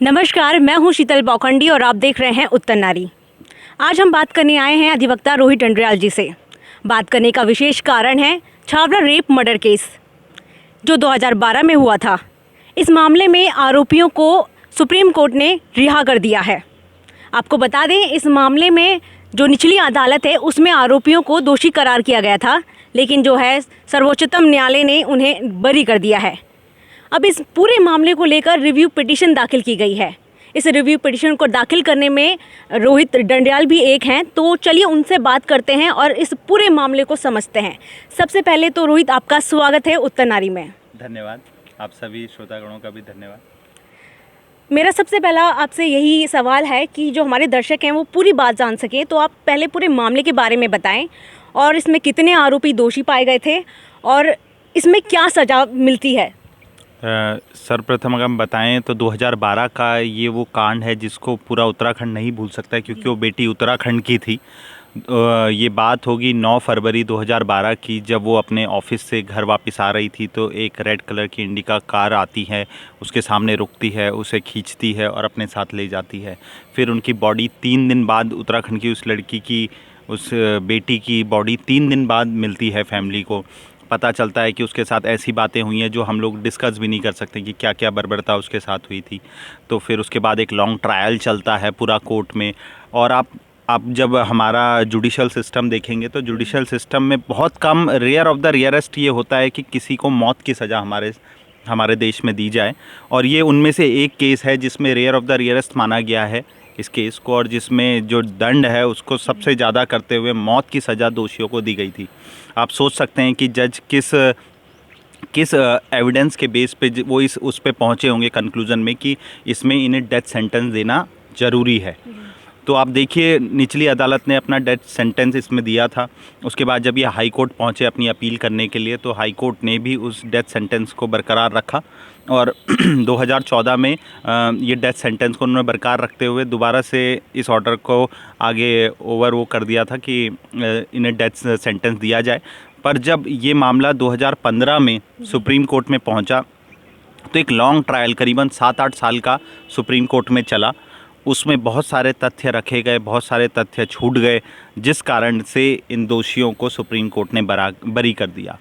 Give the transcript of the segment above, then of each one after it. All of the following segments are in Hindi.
नमस्कार, मैं हूं शीतल बौखंडी और आप देख रहे हैं उत्तर नारी। आज हम बात करने आए हैं अधिवक्ता रोहित डंडरियाल जी से। बात करने का विशेष कारण है छावड़ा रेप मर्डर केस जो 2012 में हुआ था। इस मामले में आरोपियों को सुप्रीम कोर्ट ने रिहा कर दिया है। आपको बता दें, इस मामले में जो निचली अदालत है उसमें आरोपियों को दोषी करार किया गया था, लेकिन जो है सर्वोच्चतम न्यायालय ने उन्हें बरी कर दिया है। अब इस पूरे मामले को लेकर रिव्यू पिटीशन दाखिल की गई है। इस रिव्यू पिटीशन को दाखिल करने में रोहित डंडरियाल भी एक हैं, तो चलिए उनसे बात करते हैं और इस पूरे मामले को समझते हैं। सबसे पहले तो रोहित, आपका स्वागत है उत्तर नारी में। धन्यवाद। आप सभी श्रोतागणों का भी धन्यवाद। मेरा सबसे पहला आपसे यही सवाल है कि जो हमारे दर्शक हैं वो पूरी बात जान सकें, तो आप पहले पूरे मामले के बारे में बताएं और इसमें कितने आरोपी दोषी पाए गए थे और इसमें क्या सज़ा मिलती है। सर्वप्रथम अगर हम बताएं तो 2012 का ये वो कांड है जिसको पूरा उत्तराखंड नहीं भूल सकता है, क्योंकि वो बेटी उत्तराखंड की थी। ये बात होगी 9 फरवरी 2012 की, जब वो अपने ऑफिस से घर वापस आ रही थी तो एक रेड कलर की इंडिका कार आती है, उसके सामने रुकती है, उसे खींचती है और अपने साथ ले जाती है। फिर उनकी बॉडी 3 दिन बाद, उत्तराखंड की उस लड़की की, उस बेटी की बॉडी 3 दिन बाद मिलती है। फैमिली को पता चलता है कि उसके साथ ऐसी बातें हुई हैं जो हम लोग डिस्कस भी नहीं कर सकते कि क्या क्या बर्बरता उसके साथ हुई थी। तो फिर उसके बाद एक लॉन्ग ट्रायल चलता है पूरा कोर्ट में। और आप जब हमारा जुडिशल सिस्टम देखेंगे तो जुडिशल सिस्टम में बहुत कम, रेयर ऑफ द रेयरेस्ट ये होता है कि किसी को मौत की सज़ा हमारे देश में दी जाए। और ये उनमें से एक केस है जिसमें रेयर ऑफ द रेयरेस्ट माना गया है इस केस को, और जिसमें जो दंड है उसको सबसे ज़्यादा करते हुए मौत की सज़ा दोषियों को दी गई थी। आप सोच सकते हैं कि जज किस एविडेंस के बेस पे वो उस पे पहुँचे होंगे कंक्लूज़न में कि इसमें इन्हें डेथ सेंटेंस देना ज़रूरी है। तो आप देखिए, निचली अदालत ने अपना डेथ सेंटेंस इसमें दिया था। उसके बाद जब ये हाई कोर्ट पहुँचे अपनी अपील करने के लिए, तो हाई कोर्ट ने भी उस डेथ सेंटेंस को बरकरार रखा और 2014 में ये डेथ सेंटेंस को उन्होंने बरकरार रखते हुए दोबारा से इस ऑर्डर को आगे वो कर दिया था कि इन्हें डेथ सेंटेंस दिया जाए। पर जब ये मामला 2015 में सुप्रीम कोर्ट में पहुंचा तो एक लॉन्ग ट्रायल करीबन 7-8 साल का सुप्रीम कोर्ट में चला। उसमें बहुत सारे तथ्य रखे गए, बहुत सारे तथ्य छूट गए, जिस कारण से इन दोषियों को सुप्रीम कोर्ट ने बरी कर दिया।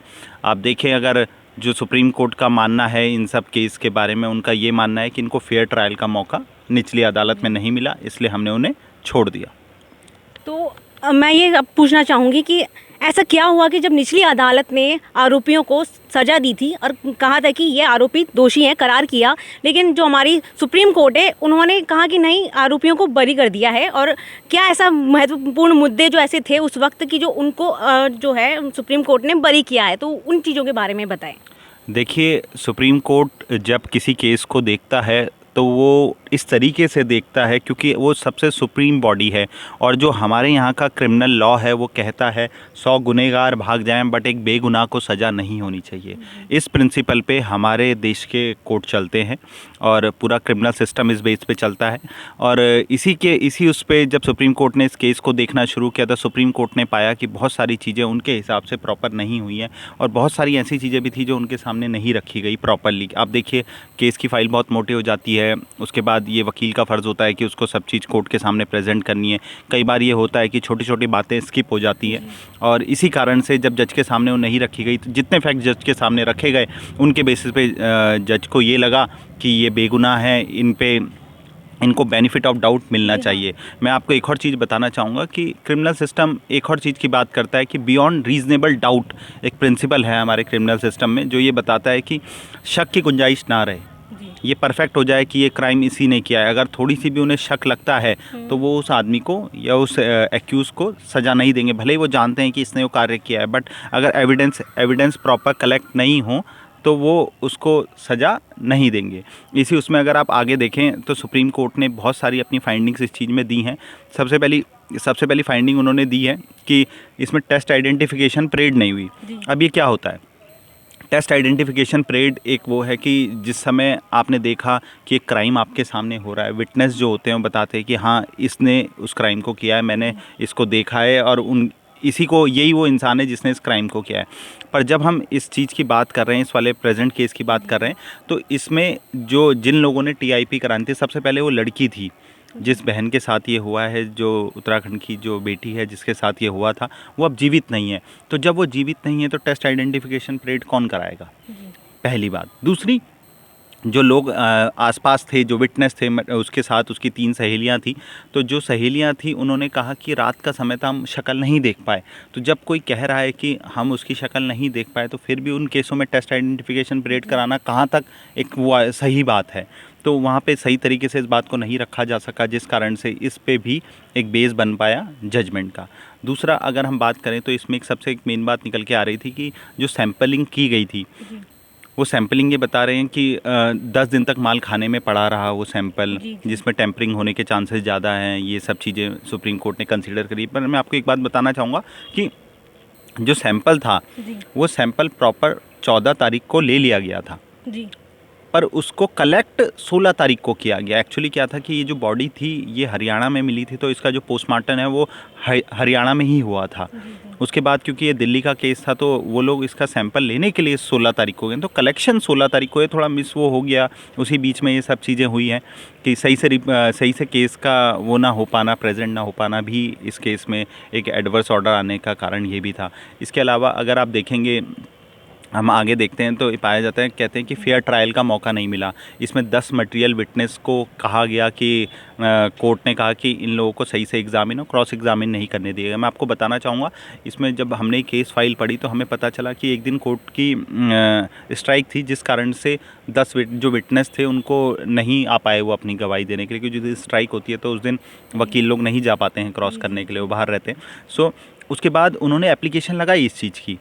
आप देखें, अगर जो सुप्रीम कोर्ट का मानना है इन सब केस के बारे में, उनका ये मानना है कि इनको फेयर ट्रायल का मौका निचली अदालत में नहीं मिला, इसलिए हमने उन्हें छोड़ दिया। तो मैं ये अब पूछना चाहूँगी कि ऐसा क्या हुआ कि जब निचली अदालत ने आरोपियों को सज़ा दी थी और कहा था कि ये आरोपी दोषी हैं, करार किया, लेकिन जो हमारी सुप्रीम कोर्ट है उन्होंने कहा कि नहीं, आरोपियों को बरी कर दिया है। और क्या ऐसा महत्वपूर्ण मुद्दे जो ऐसे थे उस वक्त की जो उनको जो है सुप्रीम कोर्ट ने बरी किया है, तो उन चीज़ों के बारे में बताएं। देखिए, सुप्रीम कोर्ट जब किसी केस को देखता है तो वो इस तरीके से देखता है क्योंकि वो सबसे सुप्रीम बॉडी है। और जो हमारे यहाँ का क्रिमिनल लॉ है वो कहता है 100 गुनहगार भाग जाएं बट एक बेगुनाह को सज़ा नहीं होनी चाहिए। इस प्रिंसिपल पे हमारे देश के कोर्ट चलते हैं और पूरा क्रिमिनल सिस्टम इस बेस पे चलता है। और इसी उस पे जब सुप्रीम कोर्ट ने इस केस को देखना शुरू किया तो सुप्रीम कोर्ट ने पाया कि बहुत सारी चीज़ें उनके हिसाब से प्रॉपर नहीं हुई हैं और बहुत सारी ऐसी चीज़ें भी थी जो उनके सामने नहीं रखी गई प्रॉपरली। आप देखिए, केस की फ़ाइल बहुत मोटी हो जाती है, उसके बाद ये वकील का फ़र्ज़ होता है कि उसको सब चीज़ कोर्ट के सामने प्रेजेंट करनी है। कई बार ये होता है कि छोटी छोटी बातें स्किप हो जाती हैं और इसी कारण से जब जज के सामने वो नहीं रखी गई तो जितने फैक्ट जज के सामने रखे गए उनके बेसिस पे जज को ये लगा कि ये बेगुनाह है, इनको बेनिफिट ऑफ डाउट मिलना चाहिए। मैं आपको एक और चीज़ बताना चाहूँगा कि क्रिमिनल सिस्टम एक और चीज़ की बात करता है कि बियॉन्ड रीजनेबल डाउट एक प्रिंसिपल है हमारे क्रिमिनल सिस्टम में, जो ये बताता है कि शक की गुंजाइश ना रहे। ये परफेक्ट हो जाए कि ये क्राइम इसी ने किया है। अगर थोड़ी सी भी उन्हें शक लगता है तो वो उस आदमी को या उस एक्यूज़ को सज़ा नहीं देंगे, भले ही वो जानते हैं कि इसने वो कार्य किया है। बट अगर एविडेंस प्रॉपर कलेक्ट नहीं हो तो वो उसको सज़ा नहीं देंगे। इसी उसमें अगर आप आगे देखें तो सुप्रीम कोर्ट ने बहुत सारी अपनी फाइंडिंग्स इस चीज़ में दी हैं। सबसे पहली फाइंडिंग उन्होंने दी है कि इसमें टेस्ट आइडेंटिफिकेशन परेड नहीं हुई। अब ये क्या होता है? टेस्ट आइडेंटिफिकेशन परेड एक वो है कि जिस समय आपने देखा कि एक क्राइम आपके सामने हो रहा है, विटनेस जो होते हैं वो बताते हैं कि हाँ, इसने उस क्राइम को किया है, मैंने इसको देखा है, और इसी को, यही वो इंसान है जिसने इस क्राइम को किया है। पर जब हम इस चीज़ की बात कर रहे हैं, इस वाले प्रेजेंट केस की बात कर रहे हैं, तो इसमें जो जिन लोगों ने टीआईपी करानी थी, सबसे पहले वो लड़की थी जिस बहन के साथ ये हुआ है, जो उत्तराखंड की जो बेटी है जिसके साथ ये हुआ था, वो अब जीवित नहीं है। तो जब वो जीवित नहीं है तो टेस्ट आइडेंटिफिकेशन परेड कौन कराएगा, पहली बात। दूसरी, जो लोग आसपास थे, जो विटनेस थे, उसके साथ उसकी 3 सहेलियां थी, तो जो सहेलियां थी उन्होंने कहा कि रात का समय था, हम शक्ल नहीं देख पाए। तो जब कोई कह रहा है कि हम उसकी शक्ल नहीं देख पाए, तो फिर भी उन केसों में टेस्ट आइडेंटिफिकेशन परेड कराना कहाँ तक एक वो सही बात है। तो वहाँ पे सही तरीके से इस बात को नहीं रखा जा सका, जिस कारण से इस पे भी एक बेस बन पाया जजमेंट का। दूसरा, अगर हम बात करें तो इसमें एक मेन बात निकल के आ रही थी कि जो सैंपलिंग की गई थी, वो सैंपलिंग ये बता रहे हैं कि 10 दिन तक माल खाने में पड़ा रहा वो सैंपल, जिसमें टेम्परिंग होने के चांसेस ज़्यादा हैं। ये सब चीज़ें सुप्रीम कोर्ट ने कंसीडर करी। पर मैं आपको एक बात बताना चाहूँगा कि जो सैंपल था, वो सैंपल प्रॉपर 14 तारीख को ले लिया गया था, पर उसको कलेक्ट 16 तारीख को किया गया। एक्चुअली क्या था कि ये जो बॉडी थी ये हरियाणा में मिली थी, तो इसका जो पोस्टमार्टम है वो हरियाणा में ही हुआ था। उसके बाद क्योंकि ये दिल्ली का केस था, तो वो लोग इसका सैंपल लेने के लिए 16 तारीख को गए, तो कलेक्शन 16 तारीख को, ये थोड़ा मिस वो हो गया। उसी बीच में ये सब चीज़ें हुई हैं कि सही से केस का वो ना हो पाना, प्रेजेंट ना हो पाना भी इस केस में एक एडवर्स ऑर्डर आने का कारण ये भी था। इसके अलावा अगर आप देखेंगे, हम आगे देखते हैं तो पाया जाता है, कहते हैं कि फेयर ट्रायल का मौका नहीं मिला। इसमें 10 मटेरियल विटनेस को कहा गया कि कोर्ट ने कहा कि इन लोगों को सही से एग्जामिन और क्रॉस एग्जामिन नहीं करने दिएगा। मैं आपको बताना चाहूँगा, इसमें जब हमने केस फाइल पढ़ी तो हमें पता चला कि एक दिन कोर्ट की स्ट्राइक थी, जिस कारण से 10 जो विटनेस थे उनको नहीं आ पाए वो अपनी गवाही देने के लिए, क्योंकि जिस स्ट्राइक होती है तो उस दिन वकील लोग नहीं जा पाते हैं क्रॉस करने के लिए, वो बाहर रहते हैं। सो उसके बाद उन्होंने एप्लीकेशन लगाई इस चीज़ की,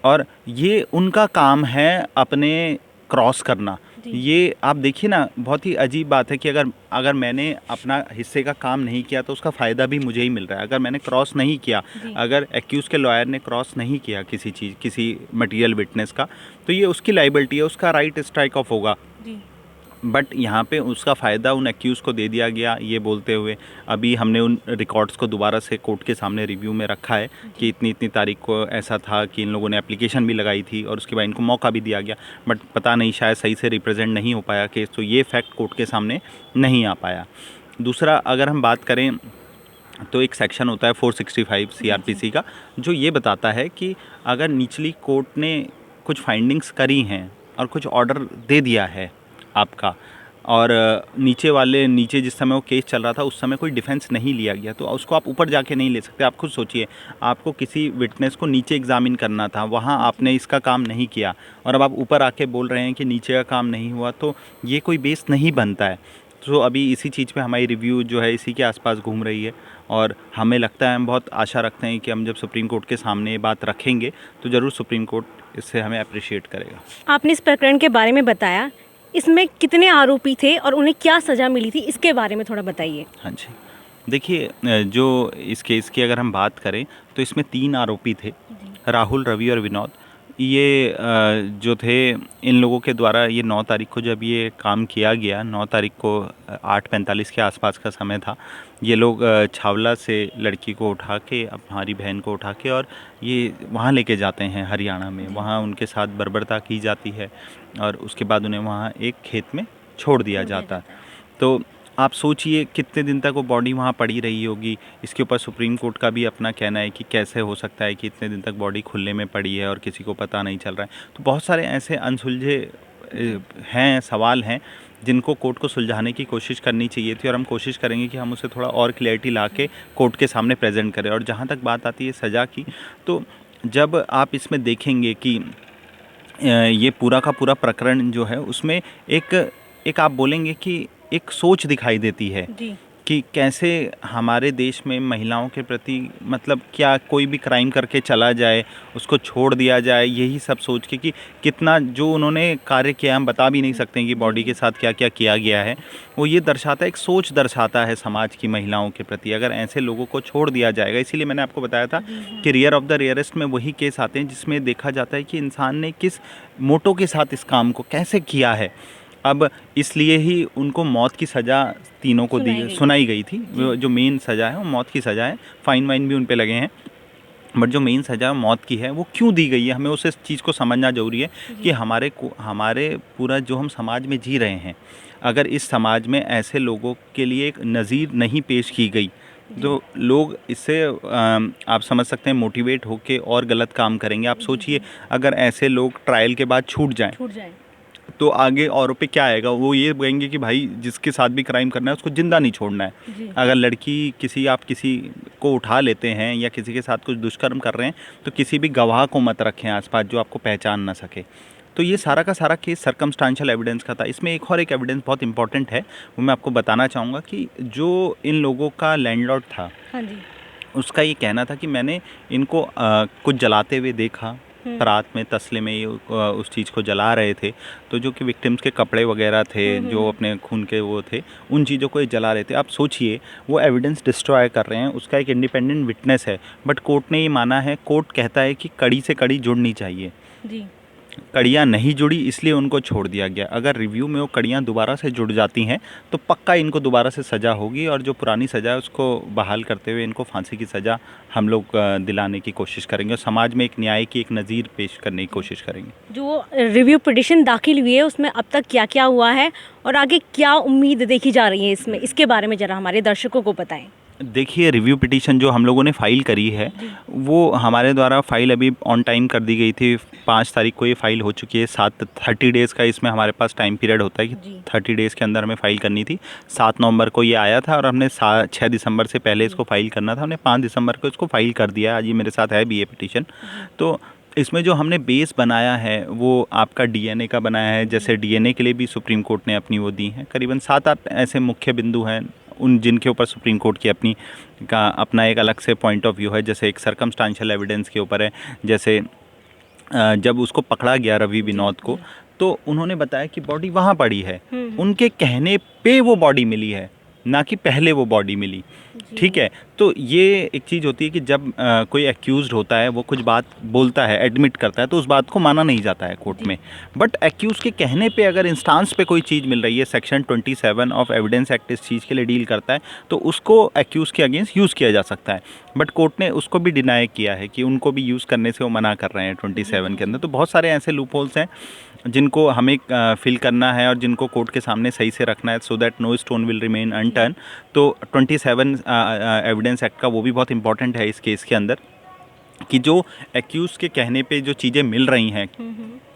और ये उनका काम है अपने क्रॉस करना। ये आप देखिए ना, बहुत ही अजीब बात है कि अगर मैंने अपना हिस्से का काम नहीं किया तो उसका फ़ायदा भी मुझे ही मिल रहा है। अगर मैंने क्रॉस नहीं किया, अगर एक्यूज़ के लॉयर ने क्रॉस नहीं किया किसी मटेरियल विटनेस का, तो ये उसकी लाइबिलिटी है, उसका राइट स्ट्राइक ऑफ होगा। बट यहाँ पे उसका फ़ायदा उन एक्यूज़ को दे दिया गया, ये बोलते हुए अभी हमने उन रिकॉर्ड्स को दोबारा से कोर्ट के सामने रिव्यू में रखा है कि इतनी तारीख को ऐसा था कि इन लोगों ने एप्लीकेशन भी लगाई थी और उसके बाद इनको मौका भी दिया गया, बट पता नहीं शायद सही से रिप्रेजेंट नहीं हो पाया केस, तो ये फैक्ट कोर्ट के सामने नहीं आ पाया। दूसरा, अगर हम बात करें तो एक सेक्शन होता है 465 CRPC का, जो ये बताता है कि अगर निचली कोर्ट ने कुछ फाइंडिंग्स करी हैं और कुछ ऑर्डर दे दिया है आपका, और नीचे जिस समय वो केस चल रहा था उस समय कोई डिफेंस नहीं लिया गया, तो उसको आप ऊपर जाके नहीं ले सकते। आप खुद सोचिए, आपको किसी विटनेस को नीचे एग्जामिन करना था, वहाँ आपने इसका काम नहीं किया, और अब आप ऊपर आके बोल रहे हैं कि नीचे का काम नहीं हुआ, तो ये कोई बेस नहीं बनता है। तो अभी इसी चीज़ पे हमारी रिव्यू जो है इसी के आसपास घूम रही है, और हमें लगता है, हम बहुत आशा रखते हैं कि हम जब सुप्रीम कोर्ट के सामने ये बात रखेंगे तो ज़रूर सुप्रीम कोर्ट इससे हमें अप्रिशिएट करेगा। आपने इस प्रकरण के बारे में बताया, इसमें कितने आरोपी थे और उन्हें क्या सज़ा मिली थी, इसके बारे में थोड़ा बताइए। हाँ जी, देखिए, जो इस केस की अगर हम बात करें तो इसमें 3 आरोपी थे, राहुल, रवि और विनोद। ये जो थे, इन लोगों के द्वारा ये 9 तारीख को जब ये काम किया गया, 9 तारीख को 8:45 के आसपास का समय था, ये लोग छावला से लड़की को उठा के, हमारी बहन को उठा के, और ये वहाँ लेके जाते हैं हरियाणा में। वहाँ उनके साथ बर्बरता की जाती है और उसके बाद उन्हें वहाँ एक खेत में छोड़ दिया जाता। तो आप सोचिए कितने दिन तक वो बॉडी वहाँ पड़ी रही होगी। इसके ऊपर सुप्रीम कोर्ट का भी अपना कहना है कि कैसे हो सकता है कि इतने दिन तक बॉडी खुले में पड़ी है और किसी को पता नहीं चल रहा है। तो बहुत सारे ऐसे अनसुलझे सवाल हैं जिनको कोर्ट को सुलझाने की कोशिश करनी चाहिए थी, और हम कोशिश करेंगे कि हम उसे थोड़ा और क्लैरिटी ला के कोर्ट के सामने प्रेजेंट करें। और जहाँ तक बात आती है सज़ा की, तो जब आप इसमें देखेंगे कि ये पूरा का पूरा प्रकरण जो है उसमें एक आप बोलेंगे कि एक सोच दिखाई देती है कि कैसे हमारे देश में महिलाओं के प्रति, मतलब क्या कोई भी क्राइम करके चला जाए उसको छोड़ दिया जाए, यही सब सोच के कि कितना जो उन्होंने कार्य किया, हम बता भी नहीं सकते कि बॉडी के साथ क्या क्या किया गया है। वो ये दर्शाता है, एक सोच दर्शाता है समाज की महिलाओं के प्रति, अगर ऐसे लोगों को छोड़ दिया जाएगा। इसीलिए मैंने आपको बताया था कि रेयर ऑफ द रेयरेस्ट में वही केस आते हैं जिसमें देखा जाता है कि इंसान ने किस मोटो के साथ इस काम को कैसे किया है। अब इसलिए ही उनको मौत की सज़ा तीनों को सुनाई गई थी। जो मेन सज़ा है वो मौत की सज़ा है, फाइन वाइन भी उन पे लगे हैं। बट जो मेन सज़ा मौत की है वो क्यों दी गई है, हमें उस चीज़ को समझना ज़रूरी है कि हमारे पूरा जो हम समाज में जी रहे हैं, अगर इस समाज में ऐसे लोगों के लिए एक नज़ीर नहीं पेश की गई तो लोग इससे आप समझ सकते हैं मोटिवेट होके और गलत काम करेंगे। आप सोचिए अगर ऐसे लोग ट्रायल के बाद छूट जाएं तो आगे औरों पे क्या आएगा, वो ये कहेंगे कि भाई जिसके साथ भी क्राइम करना है उसको जिंदा नहीं छोड़ना है। अगर लड़की आप किसी को उठा लेते हैं या किसी के साथ कुछ दुष्कर्म कर रहे हैं तो किसी भी गवाह को मत रखें आसपास जो आपको पहचान ना सके। तो ये सारा का सारा केस सर्कमस्टांशियल एविडेंस का था। इसमें एक और एक एविडेंस बहुत इंपॉर्टेंट है, वो मैं आपको बताना चाहूँगा कि जो इन लोगों का लैंडलॉर्ड था, हाँ जी, उसका ये कहना था कि मैंने इनको कुछ जलाते हुए देखा, रात में तसले में ये उस चीज़ को जला रहे थे। तो जो कि विक्टिम्स के कपड़े वगैरह थे, जो अपने खून के वो थे, उन चीज़ों को ये जला रहे थे। आप सोचिए वो एविडेंस डिस्ट्रॉय कर रहे हैं, उसका एक इंडिपेंडेंट विटनेस है, बट कोर्ट ने ये माना है, कोर्ट कहता है कि कड़ी से कड़ी जुड़नी चाहिए जी, कड़ियाँ नहीं जुड़ी इसलिए उनको छोड़ दिया गया। अगर रिव्यू में वो कड़ियाँ दोबारा से जुड़ जाती हैं तो पक्का इनको दोबारा से सज़ा होगी और जो पुरानी सज़ा है उसको बहाल करते हुए इनको फांसी की सज़ा हम लोग दिलाने की कोशिश करेंगे और समाज में एक न्याय की एक नज़ीर पेश करने की कोशिश करेंगे। जो रिव्यू पिटिशन दाखिल हुई है उसमें अब तक क्या क्या हुआ है और आगे क्या उम्मीद देखी जा रही है इसमें, इसके बारे में ज़रा हमारे दर्शकों को बताएं। देखिए रिव्यू पिटीशन जो हम लोगों ने फ़ाइल करी है वो हमारे द्वारा फ़ाइल अभी ऑन टाइम कर दी गई थी। 5 तारीख को ये फ़ाइल हो चुकी है। 30 डेज़ का इसमें हमारे पास टाइम पीरियड होता है कि 30 डेज़ के अंदर हमें फ़ाइल करनी थी। 7 नवंबर को ये आया था और हमने 6 दिसंबर से पहले इसको फ़ाइल करना था, हमने 5 दिसंबर को इसको फ़ाइल कर दिया। आज ये मेरे साथ है भी ये पिटीशन। तो इसमें जो हमने बेस बनाया है वो आपका डीएनए का बनाया है। जैसे डीएनए के लिए भी सुप्रीम कोर्ट ने अपनी वो दी है, करीबन 7-8 ऐसे मुख्य बिंदु हैं उन जिनके ऊपर सुप्रीम कोर्ट की अपना एक अलग से पॉइंट ऑफ व्यू है। जैसे एक सर्कमस्टांशियल एविडेंस के ऊपर है, जैसे जब उसको पकड़ा गया रवि विनोद को तो उन्होंने बताया कि बॉडी वहाँ पड़ी है, उनके कहने पे वो बॉडी मिली है, ना कि पहले वो बॉडी मिली। ठीक है, तो ये एक चीज़ होती है कि जब कोई एक्यूज्ड होता है वो कुछ बात बोलता है, एडमिट करता है, तो उस बात को माना नहीं जाता है कोर्ट में। बट एक्यूज के कहने पे अगर इंस्टांस पे कोई चीज़ मिल रही है, सेक्शन 27 ऑफ एविडेंस एक्ट इस चीज़ के लिए डील करता है, तो उसको एक्यूज़ के अगेंस्ट यूज़ किया जा सकता है। बट कोर्ट ने उसको भी डिनाई किया है कि उनको भी यूज़ करने से वो मना कर रहे हैं 27 के अंदर। तो बहुत सारे ऐसे लूप होल्स हैं जिनको हमें फिल करना है और जिनको कोर्ट के सामने सही से रखना है, so that no stone will remain unturned. तो 27 एविडेंस एक्ट का वो भी बहुत इंपॉर्टेंट है इस केस के अंदर कि जो एक्यूज के कहने पे जो चीज़ें मिल रही हैं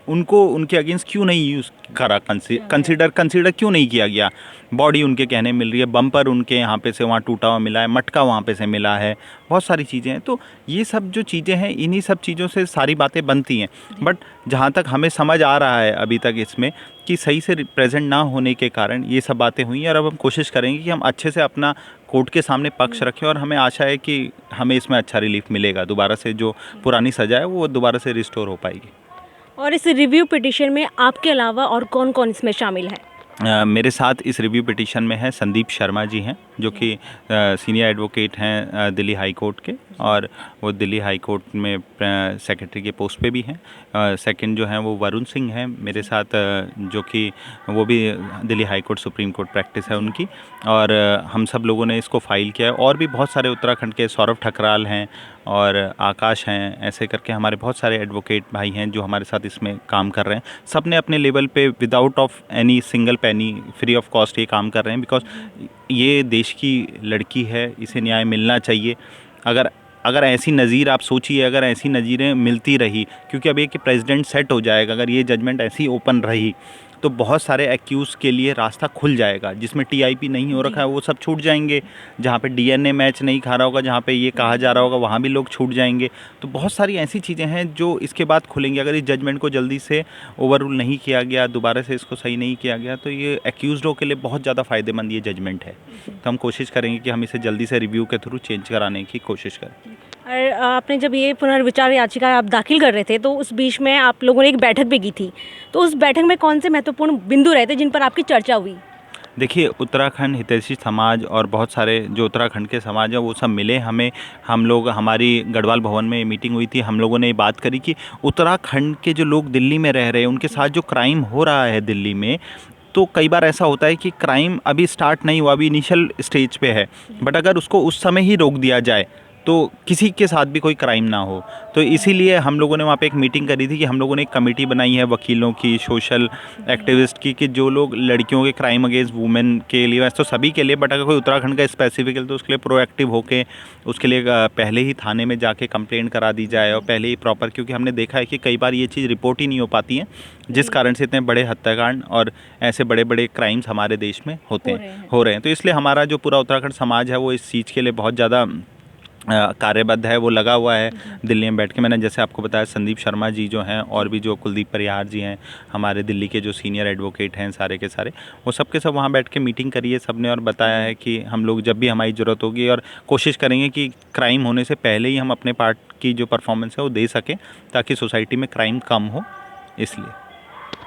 उनको उनके अगेंस्ट क्यों नहीं यूज़ करा, कंसीडर क्यों नहीं किया गया। बॉडी उनके कहने मिल रही है, बम्पर उनके यहाँ पे से वहाँ टूटा हुआ मिला है, मटका वहाँ पे से मिला है, बहुत सारी चीज़ें हैं। तो ये सब जो चीज़ें हैं इन्हीं सब चीज़ों से सारी बातें बनती हैं। बट जहाँ तक हमें समझ आ रहा है अभी तक इसमें कि सही से प्रेजेंट ना होने के कारण ये सब बातें हुई हैं और अब हम कोशिश करेंगे कि हम अच्छे से अपना कोर्ट के सामने पक्ष रखें और हमें आशा है कि हमें इसमें अच्छा रिलीफ मिलेगा, दोबारा से जो पुरानी सज़ा है वो दोबारा से रिस्टोर हो पाएगी। और इस रिव्यू पिटिशन में आपके अलावा और कौन कौन इसमें शामिल है? मेरे साथ इस रिव्यू पिटीशन में है संदीप शर्मा जी हैं जो कि सीनियर एडवोकेट हैं दिल्ली हाई कोर्ट के, और वो दिल्ली हाई कोर्ट में सेक्रेटरी के पोस्ट पे भी हैं। सेकंड जो हैं वो वरुण सिंह हैं मेरे साथ, जो कि वो भी Delhi high court supreme court practice है उनकी, और हम सब लोगों ने इसको फाइल किया है। और भी बहुत सारे उत्तराखंड के सौरभ ठकराल हैं और आकाश हैं, ऐसे करके हमारे बहुत सारे एडवोकेट भाई हैं जो हमारे साथ इसमें काम कर रहे हैं। सब ने अपने लेवल पे विदाउट ऑफ एनी सिंगल पैनी फ्री ऑफ कॉस्ट ये काम कर रहे हैं, बिकॉज ये देश की लड़की है, इसे न्याय मिलना चाहिए। अगर ऐसी नज़ीर आप सोचिए, अगर ऐसी नज़ीरें मिलती रही, क्योंकि अब एक प्रेसिडेंट सेट हो जाएगा, अगर ये जजमेंट ऐसी ओपन रही तो बहुत सारे एक्यूज़ के लिए रास्ता खुल जाएगा। जिसमें टीआईपी नहीं हो रखा है वो सब छूट जाएंगे, जहाँ पे डीएनए मैच नहीं खा रहा होगा, जहाँ पे ये कहा जा रहा होगा वहाँ भी लोग छूट जाएंगे। तो बहुत सारी ऐसी चीज़ें हैं जो इसके बाद खुलेंगी। अगर इस जजमेंट को जल्दी से ओवर रूल नहीं किया गया, दोबारा से इसको सही नहीं किया गया, तो ये एक्यूज़डों के लिए बहुत ज़्यादा फ़ायदेमंद ये जजमेंट है। तो हम कोशिश करेंगे कि हम इसे जल्दी से रिव्यू के थ्रू चेंज कराने की कोशिश करें। और आपने जब ये पुनर्विचार याचिका आप दाखिल कर रहे थे तो उस बीच में आप लोगों ने एक बैठक भी की थी, तो उस बैठक में कौन से महत्वपूर्ण बिंदु रहे थे जिन पर आपकी चर्चा हुई? देखिए, उत्तराखंड हितैषी समाज और बहुत सारे जो उत्तराखंड के समाज हैं वो सब मिले हमें। हम लोग, हमारी गढ़वाल भवन में मीटिंग हुई थी, हम लोगों ने बात करी कि उत्तराखंड के जो लोग दिल्ली में रह रहे हैं उनके साथ जो क्राइम हो रहा है दिल्ली में, तो कई बार ऐसा होता है कि क्राइम अभी स्टार्ट नहीं हुआ, अभी इनिशियल स्टेज पे है, बट अगर उसको उस समय ही रोक दिया जाए तो किसी के साथ भी कोई क्राइम ना हो। तो इसीलिए हम लोगों ने वहाँ पे एक मीटिंग करी थी कि हम लोगों ने एक कमेटी बनाई है वकीलों की, सोशल एक्टिविस्ट की, कि जो लोग लड़कियों के क्राइम अगेंस्ट वुमेन के लिए, वैसे तो सभी के लिए, बट अगर कोई उत्तराखंड का स्पेसिफिकली तो उसके लिए प्रोएक्टिव होके उसके लिए पहले ही थाने में जाके कंप्लेंट करा दी जाए और पहले ही प्रॉपर, क्योंकि हमने देखा है कि कई बार ये चीज़ रिपोर्ट ही नहीं हो पाती है, जिस कारण से इतने बड़े हत्याकांड और ऐसे बड़े बड़े क्राइम्स हमारे देश में हो रहे हैं। तो इसलिए हमारा जो पूरा उत्तराखंड समाज है वो इस चीज़ के लिए बहुत ज़्यादा कार्यबद्ध है, वो लगा हुआ है। दिल्ली में बैठ के मैंने जैसे आपको बताया, संदीप शर्मा जी जो हैं और भी जो कुलदीप परिहार जी हैं, हमारे दिल्ली के जो सीनियर एडवोकेट हैं सारे के सारे, वो सब के सब वहाँ बैठ के मीटिंग करी है सबने, और बताया है कि हम लोग जब भी हमारी ज़रूरत होगी और कोशिश करेंगे कि क्राइम होने से पहले ही हम अपने पार्ट की जो परफॉर्मेंस है वो दे सकें, ताकि सोसाइटी में क्राइम कम हो। इसलिए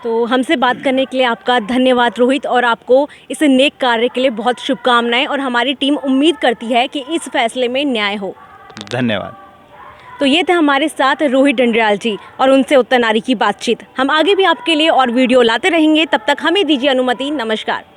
तो हमसे बात करने के लिए आपका धन्यवाद रोहित, और आपको इस नेक कार्य के लिए बहुत शुभकामनाएं, और हमारी टीम उम्मीद करती है कि इस फैसले में न्याय हो। धन्यवाद। तो ये थे हमारे साथ रोहित डंडरियाल जी, और उनसे उत्तर नारी की बातचीत। हम आगे भी आपके लिए और वीडियो लाते रहेंगे, तब तक हमें दीजिए अनुमति। नमस्कार।